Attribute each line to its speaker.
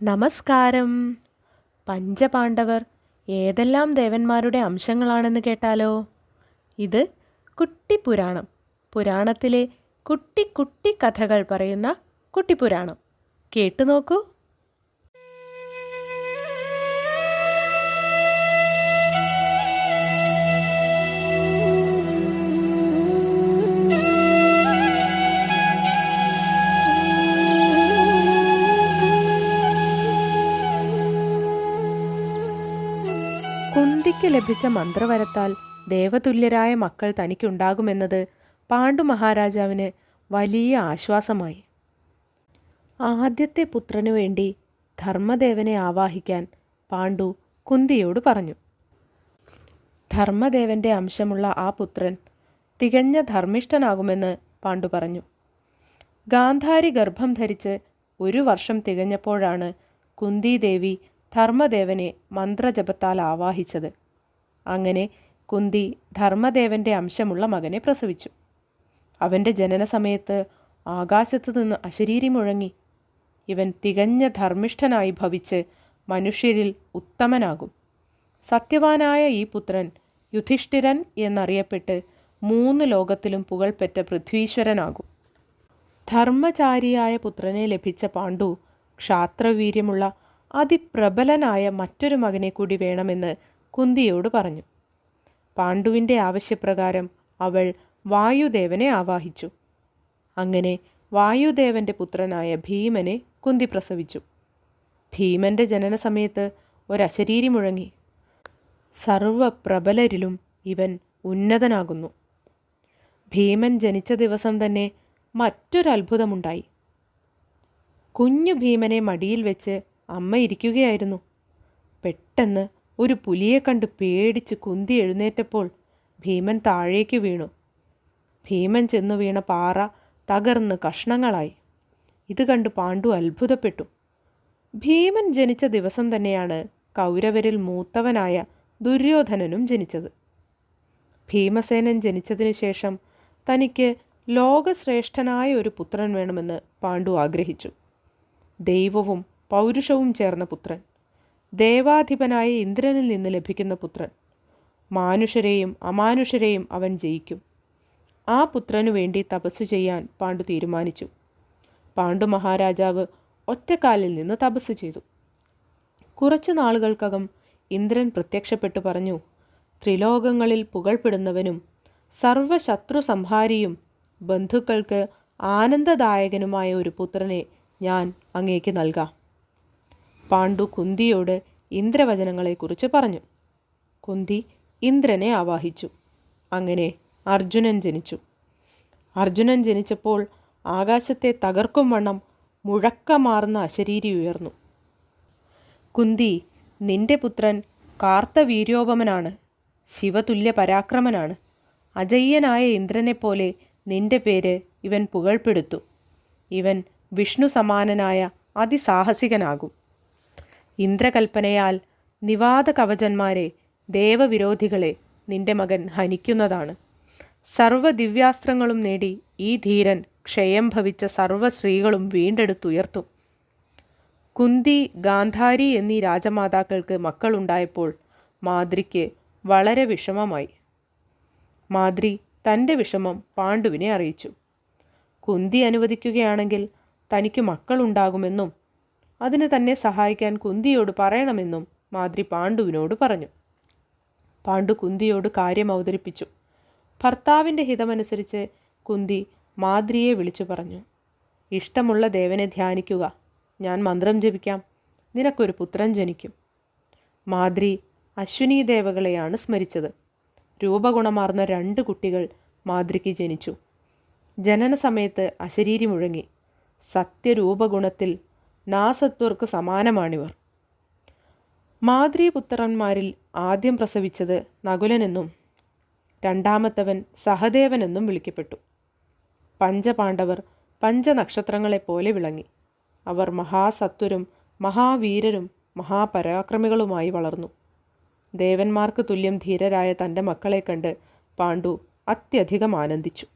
Speaker 1: നമസ്കാരം. പഞ്ചപാണ്ഡവർ ഏതെല്ലാം ദേവന്മാരുടെ അംശങ്ങളാണെന്ന് കേട്ടാലോ? ഇത് കുട്ടിപ്പുരാണം. പുരാണത്തിലെ കുട്ടി കുട്ടി കഥകൾ പറയുന്ന കുട്ടിപ്പുരാണം. കേട്ടു നോക്കൂ. കുന്തിക്ക് ലഭിച്ച മന്ത്രവരത്താൽ ദേവതുല്യരായ മക്കൾ തനിക്കുണ്ടാകുമെന്നത് പാണ്ഡു മഹാരാജാവിന് വലിയ ആശ്വാസമായി. ആദ്യത്തെ പുത്രനു വേണ്ടി ധർമ്മദേവനെ ആവാഹിക്കാൻ പാണ്ഡു കുന്തിയോട് പറഞ്ഞു. ധർമ്മദേവന്റെ അംശമുള്ള ആ പുത്രൻ തികഞ്ഞ ധർമ്മിഷ്ഠനാകുമെന്ന് പാണ്ഡു പറഞ്ഞു. ഗാന്ധാരി ഗർഭം ധരിച്ച് 1 വർഷം തികഞ്ഞപ്പോഴാണ് കുന്തിദേവി ധർമ്മദേവനെ മന്ത്രജപത്താൽ ആവാഹിച്ചത്. അങ്ങനെ കുന്തി ധർമ്മദേവന്റെ അംശമുള്ള മകനെ പ്രസവിച്ചു. അവൻ്റെ ജനനസമയത്ത് ആകാശത്തു നിന്ന് അശരീരി മുഴങ്ങി, ഇവൻ തികഞ്ഞ ധർമ്മിഷ്ഠനായി ഭവിച്ച് മനുഷ്യരിൽ ഉത്തമനാകും. സത്യവാനായ ഈ പുത്രൻ യുധിഷ്ഠിരൻ എന്നറിയപ്പെട്ട് 3 ലോകത്തിലും പുകൾപെറ്റ പൃഥ്വീശ്വരനാകും. ധർമ്മചാരിയായ പുത്രനെ ലഭിച്ച പാണ്ഡു ക്ഷാത്രവീര്യമുള്ള അതിപ്രബലനായ മറ്റൊരു മകനെ കൂടി വേണമെന്ന് കുന്തിയോട് പറഞ്ഞു. പാണ്ഡുവിൻ്റെ ആവശ്യപ്രകാരം അവൾ വായുദേവനെ ആവാഹിച്ചു. അങ്ങനെ വായുദേവന്റെ പുത്രനായ ഭീമനെ കുന്തി പ്രസവിച്ചു. ഭീമന്റെ ജനനസമയത്ത് ഒരശരീരി മുഴങ്ങി, സർവപ്രബലരിലും ഇവൻ ഉന്നതനാകുന്നു. ഭീമൻ ജനിച്ച ദിവസം തന്നെ മറ്റൊരത്ഭുതമുണ്ടായി. കുഞ്ഞു ഭീമനെ മടിയിൽ വെച്ച് അമ്മ ഇരിക്കുകയായിരുന്നു. പെട്ടെന്ന് ഒരു പുലിയെ കണ്ട് പേടിച്ച് കുന്തി എഴുന്നേറ്റപ്പോൾ ഭീമൻ താഴേക്ക് വീണു. ഭീമൻ ചെന്നു വീണ പാറ തകർന്ന് കഷ്ണങ്ങളായി. ഇത് കണ്ട് പാണ്ഡു അത്ഭുതപ്പെട്ടു. ഭീമൻ ജനിച്ച ദിവസം തന്നെയാണ് കൗരവരിൽ മൂത്തവനായ ദുര്യോധനനും ജനിച്ചത്. ഭീമസേനൻ ജനിച്ചതിനു ശേഷം തനിക്ക് ലോകശ്രേഷ്ഠനായ ഒരു പുത്രൻ വേണമെന്ന് പാണ്ഡു ആഗ്രഹിച്ചു. ദൈവവും പൗരുഷവും ചേർന്ന പുത്രൻ, ദേവാധിപനായ ഇന്ദ്രനിൽ നിന്ന് ലഭിക്കുന്ന പുത്രൻ. മാനുഷരെയും അമാനുഷരെയും അവൻ ജയിക്കും. ആ പുത്രനു വേണ്ടി തപസ്സു ചെയ്യാൻ പാണ്ഡു തീരുമാനിച്ചു. പാണ്ഡു മഹാരാജാവ് ഒറ്റക്കാലിൽ നിന്ന് തപസ്സു ചെയ്തു. കുറച്ചു നാളുകൾക്കകം ഇന്ദ്രൻ പ്രത്യക്ഷപ്പെട്ടു പറഞ്ഞു, ത്രിലോകങ്ങളിൽ പുകഴ്പ്പെടുന്നവനും സർവശത്രു സംഹാരിയും ബന്ധുക്കൾക്ക് ആനന്ദദായകനുമായ ഒരു പുത്രനെ ഞാൻ അങ്ങേക്ക് നൽകാം. പാണ്ഡു കുന്തിയോട് ഇന്ദ്രവചനങ്ങളെക്കുറിച്ച് പറഞ്ഞു. കുന്തി ഇന്ദ്രനെ ആവാഹിച്ചു. അങ്ങനെ അർജുനൻ ജനിച്ചു. അർജുനൻ ജനിച്ചപ്പോൾ ആകാശത്തെ തകർക്കും വണ്ണം മുഴക്കമാർന്ന അശരീരി ഉയർന്നു. കുന്തി, നിന്റെ പുത്രൻ കാർത്തവീര്യോപമനാണ്, ശിവതുല്യ പരാക്രമനാണ്. അജയ്യനായ ഇന്ദ്രനെപ്പോലെ നിന്റെ പേര് ഇവൻ പുകഴ്പ്പെടുത്തു. ഇവൻ വിഷ്ണു സമാനനായ അതിസാഹസികനാകും. ഇന്ദ്രകൽപ്പനയാൽ നിവാത കവചന്മാരെ, ദേവവിരോധികളെ നിന്റെ മകൻ ഹനിക്കുന്നതാണ്. സർവ്വ ദിവ്യാസ്ത്രങ്ങളും നേടി ഈ ധീരൻ ക്ഷയം ഭവിച്ച സർവ്വ സ്ത്രീകളും വീണ്ടെടുത്തുയർത്തും. കുന്തി, ഗാന്ധാരി എന്നീ രാജമാതാക്കൾക്ക് മക്കളുണ്ടായപ്പോൾ മാദ്രിക്ക് വളരെ വിഷമമായി. മാദ്രി തൻ്റെ വിഷമം പാണ്ഡുവിനെ അറിയിച്ചു. കുന്തി അനുവദിക്കുകയാണെങ്കിൽ തനിക്ക് മക്കളുണ്ടാകുമെന്നും അതിന് തന്നെ സഹായിക്കാൻ കുന്തിയോട് പറയണമെന്നും മാദ്രി പാണ്ഡുവിനോട് പറഞ്ഞു. പാണ്ഡു കുന്തിയോട് കാര്യം അവതരിപ്പിച്ചു. ഭർത്താവിൻ്റെ ഹിതമനുസരിച്ച് കുന്തി മാദ്രിയെ വിളിച്ചു പറഞ്ഞു, ഇഷ്ടമുള്ള ദേവനെ ധ്യാനിക്കുക, ഞാൻ മന്ത്രം ജപിക്കാം, നിനക്കൊരു പുത്രൻ ജനിക്കും. മാദ്രി അശ്വിനി ദേവകളെയാണ് സ്മരിച്ചത്. രൂപഗുണമാർന്ന 2 കുട്ടികൾ മാദ്രിക്ക് ജനിച്ചു. ജനന സമയത്ത് അശരീരി മുഴങ്ങി, സത്യരൂപഗുണത്തിൽ നാസത്വർക്ക് സമാനമാണിവർ. മാദ്രീപുത്രന്മാരിൽ ആദ്യം പ്രസവിച്ചത് നകുലനെന്നും രണ്ടാമത്തവൻ സഹദേവനെന്നും വിളിക്കപ്പെട്ടു. പഞ്ചപാണ്ഡവർ പഞ്ചനക്ഷത്രങ്ങളെപ്പോലെ വിളങ്ങി. അവർ മഹാസത്വരും മഹാവീരരും മഹാപരാക്രമികളുമായി വളർന്നു. ദേവന്മാർക്ക് തുല്യം ധീരരായ തൻ്റെ മക്കളെ കണ്ട് പാണ്ഡു അത്യധികം ആനന്ദിച്ചു.